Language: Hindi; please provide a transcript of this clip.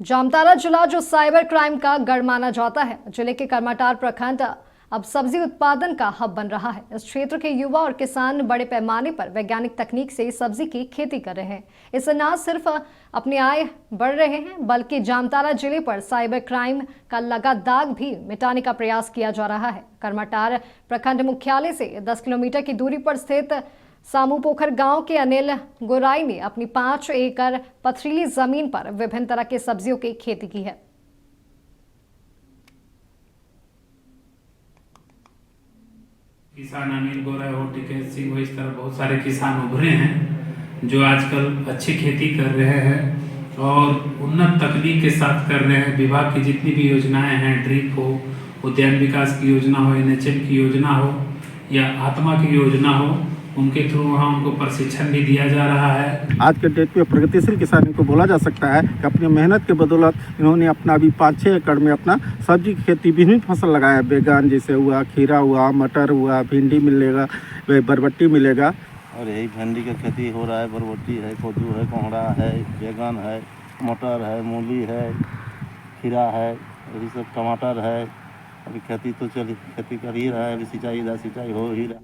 जामताड़ा जिला जो साइबर क्राइम का गढ़ माना जाता है, जिले के करमाटार प्रखंड अब सब्जी उत्पादन का हब बन रहा है। इस क्षेत्र के युवा और किसान बड़े पैमाने पर वैज्ञानिक तकनीक से सब्जी की खेती कर रहे हैं। इससे न सिर्फ अपनी आय बढ़ रहे हैं, बल्कि जामताड़ा जिले पर साइबर क्राइम का लगा दाग भी मिटाने का प्रयास किया जा रहा है। करमाटार प्रखंड मुख्यालय से 10 किलोमीटर की दूरी पर स्थित सामूपोखर गांव के अनिल गोराई ने अपनी 5 एकड़ पथरीली जमीन पर विभिन्न तरह के सब्जियों की खेती की है। किसान अनिल गोराई हो, टिकेत सिंह हो, इस तरह बहुत सारे किसान उभरे हैं जो आजकल अच्छी खेती कर रहे हैं और उन्नत तकनीक के साथ कर रहे हैं। विभाग की जितनी भी योजनाएं हैं, ड्रिप हो, उद्यान विकास की योजना हो, एनएचएम की योजना हो या आत्मा की योजना हो, उनके थ्रू वहाँ उनको प्रशिक्षण भी दिया जा रहा है। आज के डेट में प्रगतिशील किसान को बोला जा सकता है कि अपनी मेहनत के बदौलत इन्होंने अपना अभी 5-6 एकड़ में अपना सब्जी की खेती विभिन्न फसल लगाया है। बैगन जैसे हुआ, खीरा हुआ, मटर हुआ, भिंडी मिलेगा, बरबट्टी मिलेगा। और यही भिंडी की खेती हो रहा है, बरबट्टी है, कद्दू है, कोहड़ा है, बैगन है, मटर है, मूली है, खीरा है, यही सब टमाटर है। अभी खेती तो खेती कर ही रहा है, अभी सिंचाई हो ही रहा है।